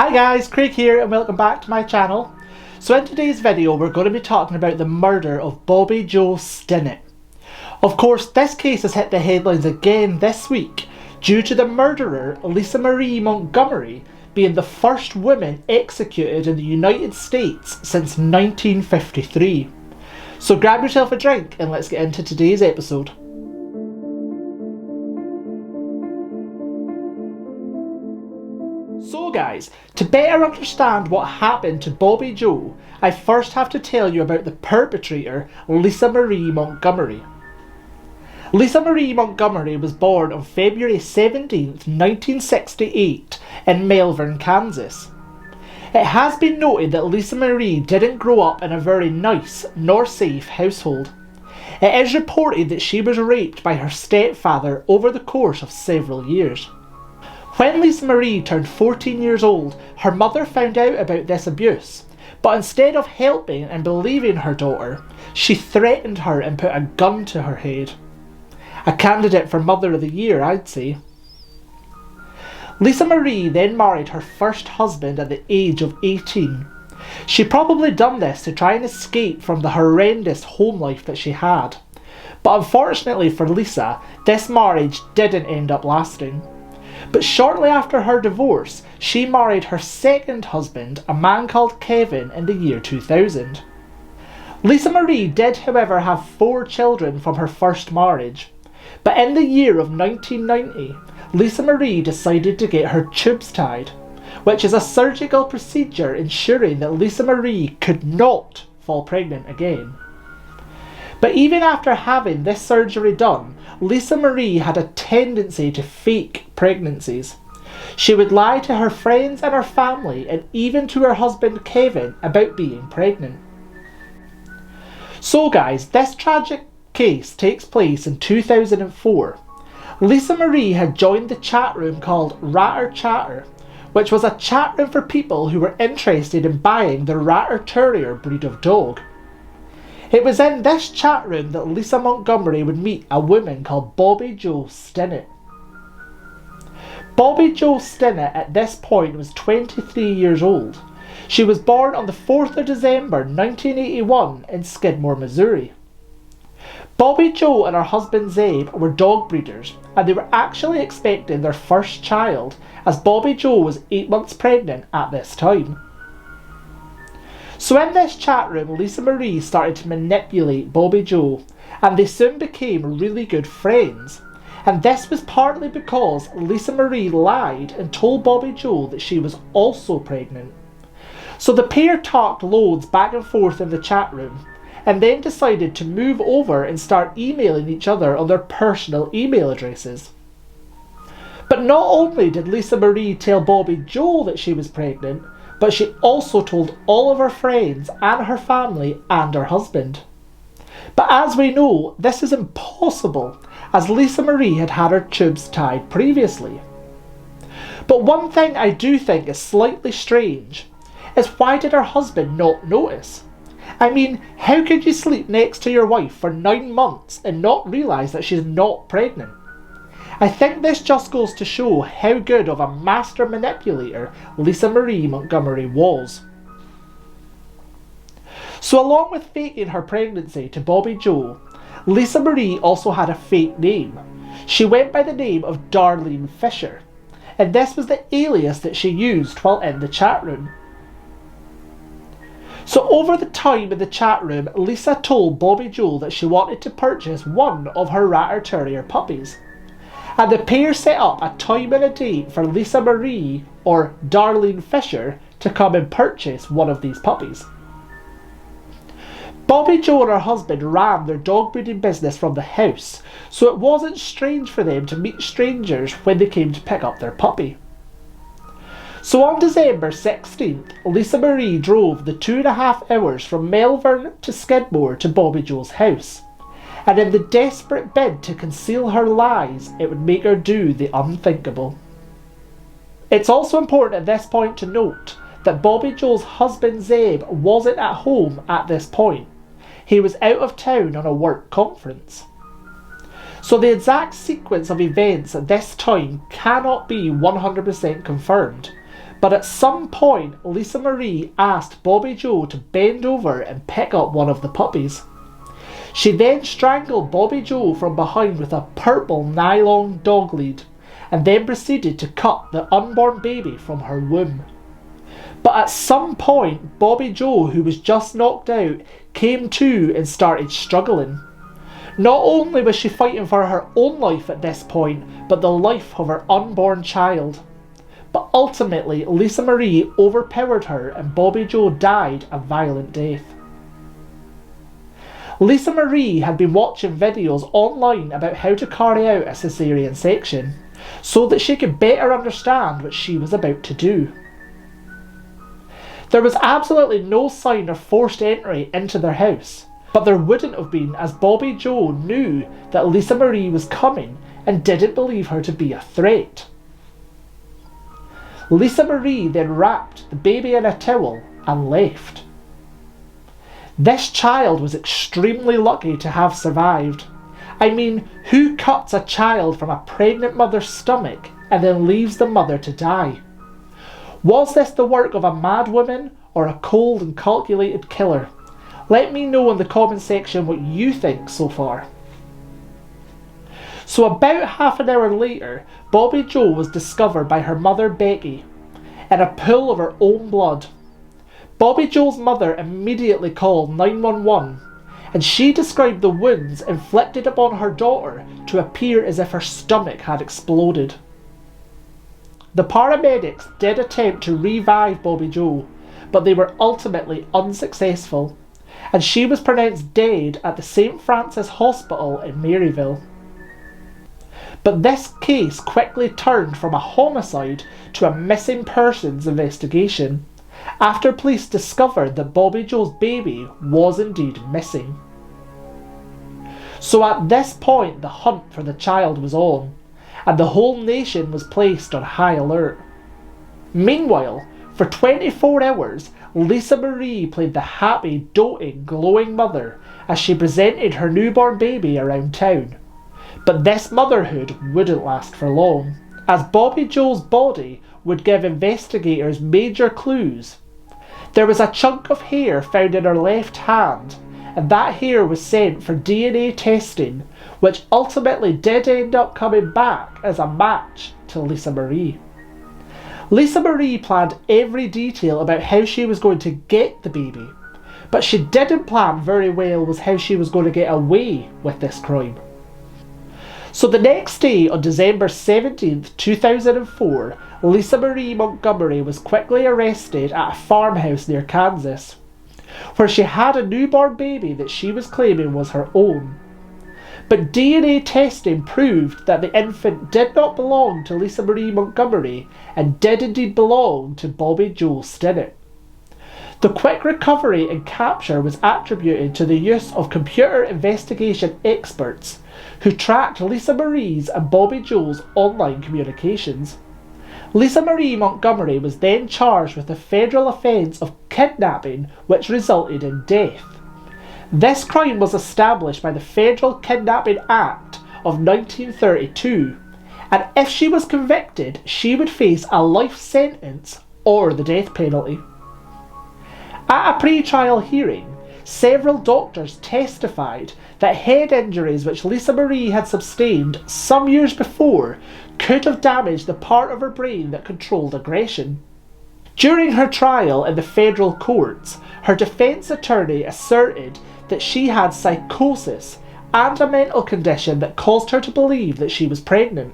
Hi guys, Craig here and welcome back to my channel. So in today's video we're going to be talking about the murder of Bobbie Jo Stinnett. Of course this case has hit the headlines again this week due to the murderer Lisa Marie Montgomery being the first woman executed in the United States since 1953. So grab yourself a drink and let's get into today's episode. So guys, to better understand what happened to Bobbie Jo, I first have to tell you about the perpetrator, Lisa Marie Montgomery. Lisa Marie Montgomery was born on February 17th, 1968 in Malvern, Kansas. It has been noted that Lisa Marie didn't grow up in a very nice nor safe household. It is reported that she was raped by her stepfather over the course of several years. When Lisa Marie turned 14 years old, her mother found out about this abuse, but instead of helping and believing her daughter, she threatened her and put a gun to her head. A candidate for Mother of the Year, I'd say. Lisa Marie then married her first husband at the age of 18. She probably done this to try and escape from the horrendous home life that she had. But unfortunately for Lisa, this marriage didn't end up lasting. But shortly after her divorce, she married her second husband, a man called Kevin, in the year 2000. Lisa Marie did, however, have 4 children from her first marriage. But in the year of 1990, Lisa Marie decided to get her tubes tied, which is a surgical procedure ensuring that Lisa Marie could not fall pregnant again. But even after having this surgery done, Lisa Marie had a tendency to fake pregnancies. She would lie to her friends and her family and even to her husband Kevin about being pregnant. So guys, this tragic case takes place in 2004. Lisa Marie had joined the chat room called Ratter Chatter, which was a chat room for people who were interested in buying the Ratter Terrier breed of dog. It was in this chat room that Lisa Montgomery would meet a woman called Bobbie Jo Stinnett. Bobbie Jo Stinnett at this point was 23 years old. She was born on the 4th of December 1981 in Skidmore, Missouri. Bobbie Jo and her husband Zeb were dog breeders, and they were actually expecting their first child, as Bobbie Jo was 8 months pregnant at this time. So in this chat room, Lisa Marie started to manipulate Bobbie Jo, and they soon became really good friends. And this was partly because Lisa Marie lied and told Bobbie Jo that she was also pregnant. So the pair talked loads back and forth in the chat room, and then decided to move over and start emailing each other on their personal email addresses. But not only did Lisa Marie tell Bobbie Jo that she was pregnant, but she also told all of her friends and her family and her husband. But as we know, this is impossible, as Lisa Marie had had her tubes tied previously. But one thing I do think is slightly strange is, why did her husband not notice? I mean, how could you sleep next to your wife for 9 months and not realise that she's not pregnant? I think this just goes to show how good of a master manipulator Lisa Marie Montgomery was. So along with faking her pregnancy to Bobbie Jo, Lisa Marie also had a fake name. She went by the name of Darlene Fisher, and this was the alias that she used while in the chat room. So over the time in the chat room, Lisa told Bobbie Jo that she wanted to purchase one of her Ratter Terrier puppies. And the pair set up a time and a date for Lisa Marie, or Darlene Fisher, to come and purchase one of these puppies. Bobbie Jo and her husband ran their dog breeding business from the house, so it wasn't strange for them to meet strangers when they came to pick up their puppy. So on December 16th, Lisa Marie drove the 2.5 hours from Malvern to Skidmore to Bobbie Jo's house. And in the desperate bid to conceal her lies, it would make her do the unthinkable. It's also important at this point to note that Bobbie Jo's husband Zeb wasn't at home at this point. He was out of town on a work conference. So the exact sequence of events at this time cannot be 100% confirmed, But at some point, Lisa Marie asked Bobbie Jo to bend over and pick up one of the puppies. She then strangled Bobbie Jo from behind with a purple nylon dog lead, and then proceeded to cut the unborn baby from her womb. But at some point, Bobbie Jo, who was just knocked out, came to and started struggling. Not only was she fighting for her own life at this point, but the life of her unborn child. But ultimately, Lisa Marie overpowered her and Bobbie Jo died a violent death. Lisa Marie had been watching videos online about how to carry out a caesarean section, so that she could better understand what she was about to do. There was absolutely no sign of forced entry into their house, but there wouldn't have been, as Bobbie Jo knew that Lisa Marie was coming and didn't believe her to be a threat. Lisa Marie then wrapped the baby in a towel and left. This child was extremely lucky to have survived. I mean, who cuts a child from a pregnant mother's stomach and then leaves the mother to die? Was this the work of a mad woman or a cold and calculated killer? Let me know in the comment section what you think so far. So about half an hour later, Bobbie Jo was discovered by her mother Becky in a pool of her own blood. Bobbie Jo's mother immediately called 911, and she described the wounds inflicted upon her daughter to appear as if her stomach had exploded. The paramedics did attempt to revive Bobbie Jo, but they were ultimately unsuccessful, and she was pronounced dead at the St. Francis Hospital in Maryville. But this case quickly turned from a homicide to a missing persons investigation, after police discovered that Bobbie Jo's baby was indeed missing. So at this point the hunt for the child was on, and the whole nation was placed on high alert. Meanwhile, for 24 hours, Lisa Marie played the happy, doting, glowing mother as she presented her newborn baby around town. But this motherhood wouldn't last for long, as Bobbie Jo's body would give investigators major clues. There was a chunk of hair found in her left hand, and that hair was sent for DNA testing, which ultimately did end up coming back as a match to Lisa Marie. Lisa Marie planned every detail about how she was going to get the baby, but she didn't plan very well was how she was going to get away with this crime. So the next day, on December 17th, 2004, Lisa Marie Montgomery was quickly arrested at a farmhouse near Kansas, where she had a newborn baby that she was claiming was her own. But DNA testing proved that the infant did not belong to Lisa Marie Montgomery and did indeed belong to Bobbie Jo Stinnett. The quick recovery and capture was attributed to the use of computer investigation experts who tracked Lisa Marie's and Bobbie Jo's online communications. Lisa Marie Montgomery was then charged with the federal offence of kidnapping, which resulted in death. This crime was established by the Federal Kidnapping Act of 1932, and if she was convicted, she would face a life sentence or the death penalty. At a pre-trial hearing, several doctors testified that head injuries which Lisa Marie had sustained some years before could have damaged the part of her brain that controlled aggression. During her trial in the federal courts, her defence attorney asserted that she had psychosis and a mental condition that caused her to believe that she was pregnant.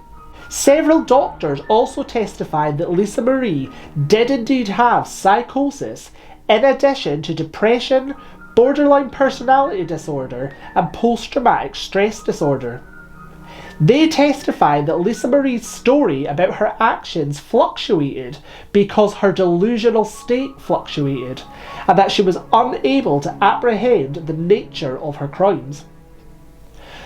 Several doctors also testified that Lisa Marie did indeed have psychosis in addition to depression, borderline personality disorder, and post-traumatic stress disorder. They testified that Lisa Marie's story about her actions fluctuated because her delusional state fluctuated, and that she was unable to apprehend the nature of her crimes.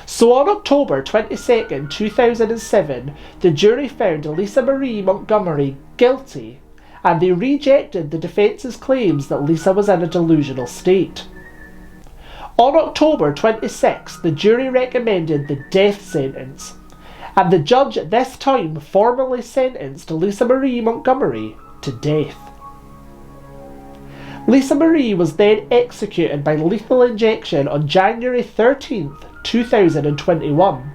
So on October 22nd, 2007, the jury found Lisa Marie Montgomery guilty, and they rejected the defence's claims that Lisa was in a delusional state. On October 26th, the jury recommended the death sentence, and the judge at this time formally sentenced Lisa Marie Montgomery to death. Lisa Marie was then executed by lethal injection on January 13th, 2021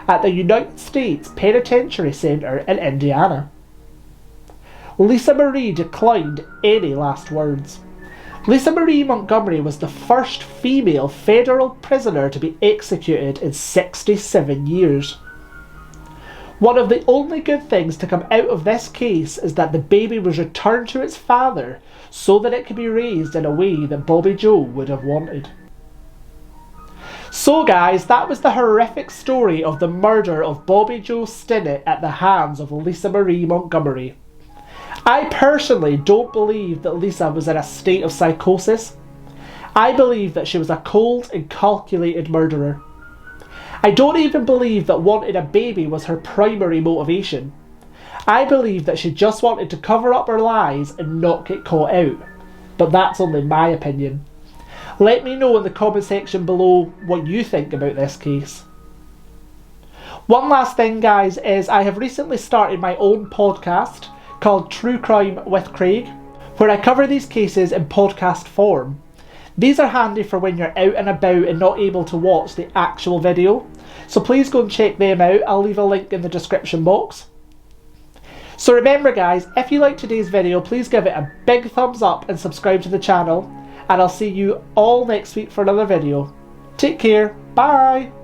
at the United States Penitentiary Center in Indiana. Lisa Marie declined any last words. Lisa Marie Montgomery was the first female federal prisoner to be executed in 67 years. One of the only good things to come out of this case is that the baby was returned to its father so that it could be raised in a way that Bobbie Jo would have wanted. So guys, that was the horrific story of the murder of Bobbie Jo Stinnett at the hands of Lisa Marie Montgomery. I personally don't believe that Lisa was in a state of psychosis. I believe that she was a cold and calculated murderer. I don't even believe that wanting a baby was her primary motivation. I believe that she just wanted to cover up her lies and not get caught out. But that's only my opinion. Let me know in the comment section below what you think about this case. One last thing guys is I have recently started my own podcast called True Crime with Craig, where I cover these cases in podcast form. These are handy for when you're out and about and not able to watch the actual video, so please go and check them out. I'll leave a link in the description box. So remember guys, if you liked today's video, please give it a big thumbs up and subscribe to the channel, and I'll see you all next week for another video. Take care, bye!